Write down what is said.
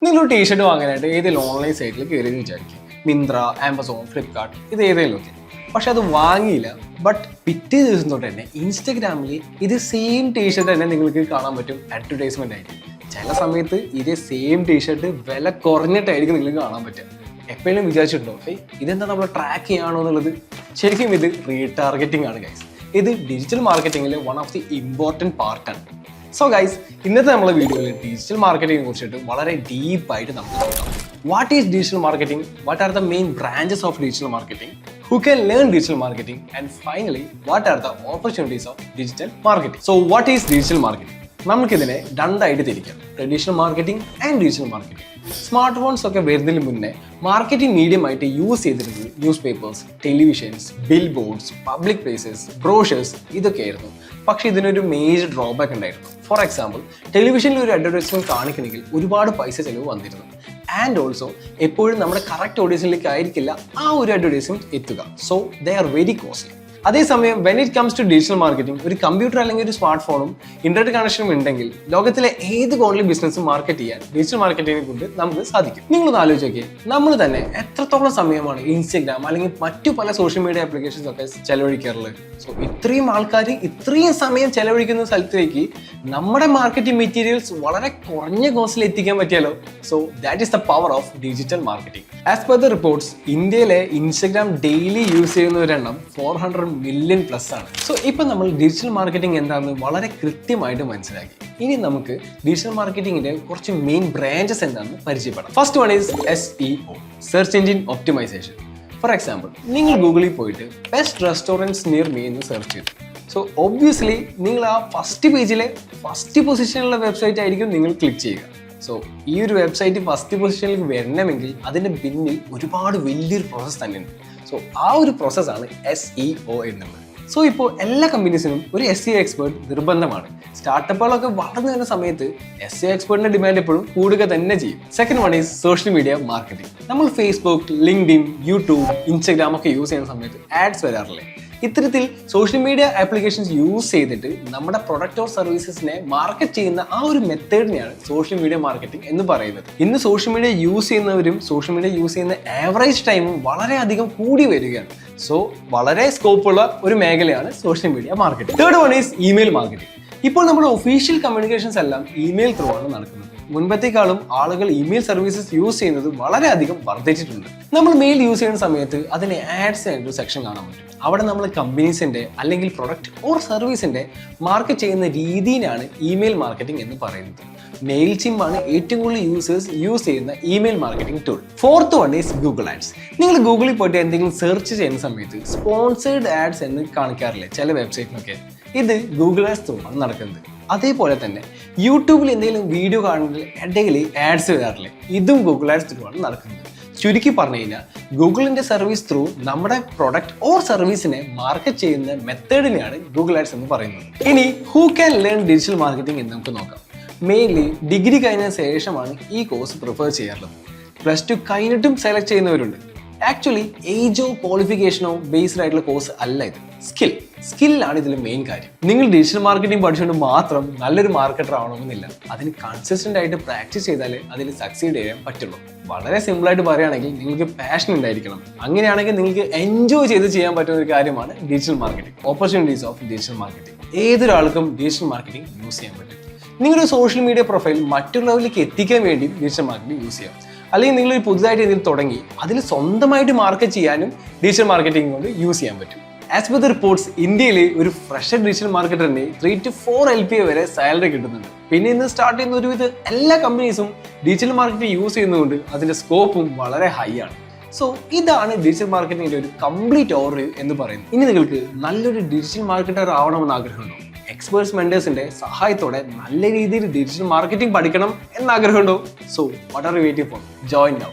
നിങ്ങൾ ഒരു ടീഷർട്ട് വാങ്ങാനായിട്ട് ഏതെങ്കിലും ഓൺലൈൻ സൈറ്റിൽ കയറിയെന്ന് വിചാരിക്കും. മിന്ത്ര, ആമസോൺ, ഫ്ലിപ്കാർട്ട്, ഇത് ഏതെങ്കിലും ഒക്കെ. പക്ഷെ അത് വാങ്ങിയില്ല. ബട്ട് പിറ്റേ ദിവസം തൊട്ട് തന്നെ ഇൻസ്റ്റഗ്രാമിൽ ഇത് സെയിം ടീഷർട്ട് തന്നെ നിങ്ങൾക്ക് കാണാൻ പറ്റും അഡ്വർടൈസ്മെന്റ് ആയിട്ട്. ചില സമയത്ത് ഇതേ സെയിം ടീഷർട്ട് വില കുറഞ്ഞിട്ടായിരിക്കും നിങ്ങൾക്ക് കാണാൻ പറ്റുക. എപ്പോഴും വിചാരിച്ചിട്ടുണ്ടോ ഇതെന്താ നമ്മൾ ട്രാക്ക് ചെയ്യാണോ എന്നുള്ളത്? ശരിക്കും ഇത് റീടാർഗറ്റിംഗ് ആണ് ഗൈസ്. ഇത് ഡിജിറ്റൽ മാർക്കറ്റിംഗിൽ വൺ ഓഫ് ദി ഇമ്പോർട്ടൻറ്റ് പാർട്ടാണ്. സോ ഗൈസ്, ഇന്നത്തെ നമ്മളെ വീഡിയോയിൽ ഡിജിറ്റൽ മാർക്കറ്റിംഗിനെ കുറിച്ചിട്ട് വളരെ ഡീപ്പായിട്ട് നമുക്ക് നോക്കാം. What is digital marketing? What are the main branches of digital marketing? Who can learn digital marketing? And finally, what are the opportunities of digital marketing? So what is digital marketing? നമുക്കിതിനെ രണ്ടായിട്ട് തിരിക്കാം: traditional marketing and digital marketing. Smart phones ഒക്കെ വരുന്നതിന് മുന്നേ marketing medium ആയിട്ട് use ചെയ്തിരുന്നത് news papers, televisions, bill boards, public places, brochures ഇതൊക്കെയായിരുന്നു. പക്ഷേ ഇതിനൊരു മേജർ ഡ്രോബാക്ക് ഉണ്ടായിരുന്നു. ഫോർ എക്സാമ്പിൾ, ടെലിവിഷനിൽ ഒരു അഡ്വർടൈസ്മെന്റ് കാണിക്കണമെങ്കിൽ ഒരുപാട് പൈസ ചെലവ് വന്നിരുന്നു. ആൻഡ് ഓൾസോ എപ്പോഴും നമ്മുടെ കറക്റ്റ് ഓഡിയൻസിലേക്ക് ആയിരിക്കില്ല ആ ഒരു അഡ്വർടൈസ്മെന്റ് എത്തുക. So they are very costly. അതേസമയം when it comes to digital marketing, ഒരു കമ്പ്യൂട്ടർ അല്ലെങ്കിൽ ഒരു സ്മാർട്ട് ഫോണും ഇന്റർനെറ്റ് കണക്ഷനും ഉണ്ടെങ്കിൽ ലോകത്തിലെ ഏത് കോണിലും ബിസിനസ് മാർക്കറ്റ് ചെയ്യാൻ ഡിജിറ്റൽ മാർക്കറ്റിംഗിനെ കൊണ്ട് നമുക്ക് സാധിക്കും. നിങ്ങളൊന്ന് ആലോചിച്ച് നോക്കിയേ, നമ്മൾ തന്നെ എത്രത്തോളം സമയമാണ് ഇൻസ്റ്റഗ്രാം അല്ലെങ്കിൽ മറ്റു പല സോഷ്യൽ മീഡിയ ആപ്ലിക്കേഷൻസ് ഒക്കെ ചെലവഴിക്കാറുള്ളത്. സോ ഇത്രയും ആൾക്കാർ ഇത്രയും സമയം ചെലവഴിക്കുന്ന സ്ഥലത്തേക്ക് നമ്മുടെ മാർക്കറ്റിംഗ് മെറ്റീരിയൽസ് വളരെ കുറഞ്ഞ കോസ്റ്റിൽ എത്തിക്കാൻ പറ്റിയാലോ? So that is the power of digital marketing. As per the reports, ഇന്ത്യയിലെ ഇൻസ്റ്റഗ്രാം ഡെയിലി യൂസ് ചെയ്യുന്നവരെണ്ണം 400 മില്യൺ പ്ലസ് ആണ്. സോ ഇപ്പൊ നമ്മൾ ഡിജിറ്റൽ മാർക്കറ്റിംഗ് എന്താണെന്ന് വളരെ കൃത്യമായിട്ട് മനസ്സിലാക്കി. ഇനി നമുക്ക് ഡിജിറ്റൽ മാർക്കറ്റിംഗിന്റെ കുറച്ച് മെയിൻ ബ്രാഞ്ചസ് എന്താണെന്ന് പരിചയപ്പെടാം. First one is SEO, search engine optimisation. For example, നിങ്ങൾ ഗൂഗിളിൽ പോയിട്ട് ബെസ്റ്റ് റെസ്റ്റോറൻറ്റ്സ് നിയർ മീ എന്ന് സെർച്ച് ചെയ്തു. സോ ഒബ്വിയസ്ലി നിങ്ങൾ ആ ഫസ്റ്റ് പേജിലെ ഫസ്റ്റ് പൊസിഷനിലുള്ള വെബ്സൈറ്റ് ആയിരിക്കും നിങ്ങൾ ക്ലിക്ക് ചെയ്യുക. സോ ഈ ഒരു വെബ്സൈറ്റ് ഫസ്റ്റ് പൊസിഷനിലേക്ക് വരണമെങ്കിൽ അതിൻ്റെ പിന്നിൽ ഒരുപാട് വലിയൊരു പ്രോസസ്സ് തന്നെയുണ്ട്. സോ ആ ഒരു പ്രോസസ്സാണ് SEO എന്നുള്ളത്. സോ ഇപ്പോൾ എല്ലാ കമ്പനീസിനും ഒരു SEO എക്സ്പേർട്ട് നിർബന്ധമാണ്. സ്റ്റാർട്ടപ്പുകളൊക്കെ വളർന്നു വരുന്ന സമയത്ത് SEO എക്സ്പേർട്ടിന്റെ ഡിമാൻഡ് എപ്പോഴും കൂടുക തന്നെ ചെയ്യും. Second one is social media marketing. നമ്മൾ ഫേസ്ബുക്ക്, ലിങ്ക്ഡിൻ, യൂട്യൂബ്, ഇൻസ്റ്റഗ്രാം ഒക്കെ യൂസ് ചെയ്യുന്ന സമയത്ത് ആഡ്സ് വരാറില്ലേ? ഇത്തരത്തിൽ സോഷ്യൽ മീഡിയ ആപ്ലിക്കേഷൻസ് യൂസ് ചെയ്തിട്ട് നമ്മുടെ പ്രൊഡക്റ്റ് ഓർ സർവീസസിനെ മാർക്കറ്റ് ചെയ്യുന്ന ആ ഒരു മെത്തേഡിനെയാണ് സോഷ്യൽ മീഡിയ മാർക്കറ്റിംഗ് എന്ന് പറയുന്നത്. ഇന്ന് സോഷ്യൽ മീഡിയ യൂസ് ചെയ്യുന്നവരും സോഷ്യൽ മീഡിയ യൂസ് ചെയ്യുന്ന ആവറേജ് ടൈമും വളരെയധികം കൂടി വരികയാണ്. സോ വളരെ സ്കോപ്പുള്ള ഒരു മേഖലയാണ് social media marketing. Third one is email marketing. ഇപ്പോൾ നമ്മുടെ ഒഫീഷ്യൽ കമ്മ്യൂണിക്കേഷൻസ് എല്ലാം ഇമെയിൽ ത്രൂ ആണ് നടക്കുന്നത്. മുൻപത്തേക്കാളും ആളുകൾ ഇമെയിൽ സർവീസസ് യൂസ് ചെയ്യുന്നത് വളരെയധികം വർദ്ധിച്ചിട്ടുണ്ട്. നമ്മൾ മെയിൽ യൂസ് ചെയ്യുന്ന സമയത്ത് അതിന് ആഡ്സ് ആയിട്ട് സെക്ഷൻ കാണാൻ പറ്റും. അവിടെ നമ്മൾ കമ്പനീസിന്റെ അല്ലെങ്കിൽ പ്രൊഡക്റ്റ് ഓർ സർവീസിന്റെ മാർക്കറ്റ് ചെയ്യുന്ന രീതിയിലാണ് ഇമെയിൽ മാർക്കറ്റിംഗ് എന്ന് പറയുന്നത്. മെയിൽ ചിം ആണ് ഏറ്റവും കൂടുതൽ യൂസേഴ്സ് യൂസ് ചെയ്യുന്ന email marketing tool. Fourth one is Google ads. നിങ്ങൾ ഗൂഗിളിൽ പോയിട്ട് എന്തെങ്കിലും സെർച്ച് ചെയ്യുന്ന സമയത്ത് സ്പോൺസേർഡ് ആഡ്സ് എന്ന് കാണിക്കാറില്ലേ ചില വെബ്സൈറ്റിനൊക്കെ? ഇത് ഗൂഗിൾ ആഡ്സ് ത്രൂ ആണ് നടക്കുന്നത്. അതേപോലെ തന്നെ യൂട്യൂബിൽ എന്തെങ്കിലും വീഡിയോ കാണുന്നതിൽ ഇടയിൽ ആഡ്സ് വരാറില്ലേ? ഇതും ഗൂഗിൾ ആഡ്സ് ത്രൂ ആണ് നടക്കുന്നത്. ചുരുക്കി പറഞ്ഞു കഴിഞ്ഞാൽ ഗൂഗിളിന്റെ സർവീസ് ത്രൂ നമ്മുടെ പ്രൊഡക്റ്റ് ഓർ സർവീസിനെ മാർക്കറ്റ് ചെയ്യുന്ന മെത്തേഡിനെയാണ് ഗൂഗിൾ ആഡ്സ് എന്ന് പറയുന്നത്. ഇനി who can learn digital marketing എന്ന് നമുക്ക് നോക്കാം. മെയിൻലി ഡിഗ്രി കഴിഞ്ഞ ശേഷമാണ് ഈ കോഴ്സ് പ്രിഫർ ചെയ്യാറുള്ളത്. +2 കഴിഞ്ഞിട്ടും സെലക്ട് ചെയ്യുന്നവരുണ്ട്. ആക്ച്വലി ഏജോ ക്വാളിഫിക്കേഷനോ ബേസ്ഡ് ആയിട്ടുള്ള കോഴ്സ് അല്ല ഇത്. സ്കില്ലാണ് ഇതിൽ മെയിൻ കാര്യം. നിങ്ങൾ ഡിജിറ്റൽ മാർക്കറ്റിംഗ് പഠിച്ചുകൊണ്ട് മാത്രം നല്ലൊരു മാർക്കറ്റർ ആവണമെന്നില്ല. അതിന് കൺസിസ്റ്റന്റ് ആയിട്ട് പ്രാക്ടീസ് ചെയ്താലേ അതിൽ സക്സീഡ് ചെയ്യാൻ പറ്റുള്ളൂ. വളരെ സിമ്പിൾ ആയിട്ട് പറയുകയാണെങ്കിൽ നിങ്ങൾക്ക് പാഷൻ ഉണ്ടായിരിക്കണം. അങ്ങനെയാണെങ്കിൽ നിങ്ങൾക്ക് എൻജോയ് ചെയ്ത് ചെയ്യാൻ പറ്റുന്ന ഒരു കാര്യമാണ് digital marketing. Opportunities of digital marketing. ഏതൊരാൾക്കും ഡിജിറ്റൽ മാർക്കറ്റിംഗ് യൂസ് ചെയ്യാൻ പറ്റും. നിങ്ങളുടെ സോഷ്യൽ മീഡിയ പ്രൊഫൈൽ മറ്റുള്ളവരിലേക്ക് എത്തിക്കാൻ വേണ്ടി ഡിജിറ്റൽ മാർക്കറ്റിംഗ് യൂസ് ചെയ്യാം. അല്ലെങ്കിൽ നിങ്ങളൊരു പുതുതായിട്ട് ഇതിൽ തുടങ്ങി അതിൽ സ്വന്തമായിട്ട് മാർക്കറ്റ് ചെയ്യാനും ഡിജിറ്റൽ മാർക്കറ്റിംഗ് കൊണ്ട് യൂസ് ചെയ്യാൻ പറ്റും. ആസ് പെർ ദ റിപ്പോർട്ട്സ്, ഇന്ത്യയിൽ ഒരു ഫ്രഷർ ഡിജിറ്റൽ മാർക്കറ്ററിന് 3 to 4 LPA വരെ സാലറി കിട്ടുന്നുണ്ട്. പിന്നെ ഇന്ന് സ്റ്റാർട്ട് ചെയ്യുന്ന ഒരുവിധ എല്ലാ കമ്പനീസും ഡിജിറ്റൽ മാർക്കറ്റിംഗ് യൂസ് ചെയ്യുന്നതുകൊണ്ട് അതിന്റെ സ്കോപ്പും വളരെ ഹൈ ആണ്. സോ ഇതാണ് ഡിജിറ്റൽ മാർക്കറ്റിംഗിന്റെ ഒരു കംപ്ലീറ്റ് ഓവർവ്യൂ എന്ന് പറയുന്നത്. ഇനി നിങ്ങൾക്ക് നല്ലൊരു ഡിജിറ്റൽ മാർക്കറ്റർ ആവണമെന്ന് ആഗ്രഹമുണ്ടോ? എക്സ്പേർട്സ് മെന്റേഴ്സിന്റെ സഹായത്തോടെ നല്ല രീതിയിൽ ഡിജിറ്റൽ മാർക്കറ്റിംഗ് പഠിക്കണം എന്ന് ആഗ്രഹമുണ്ടോ? So what are you waiting for? Join now.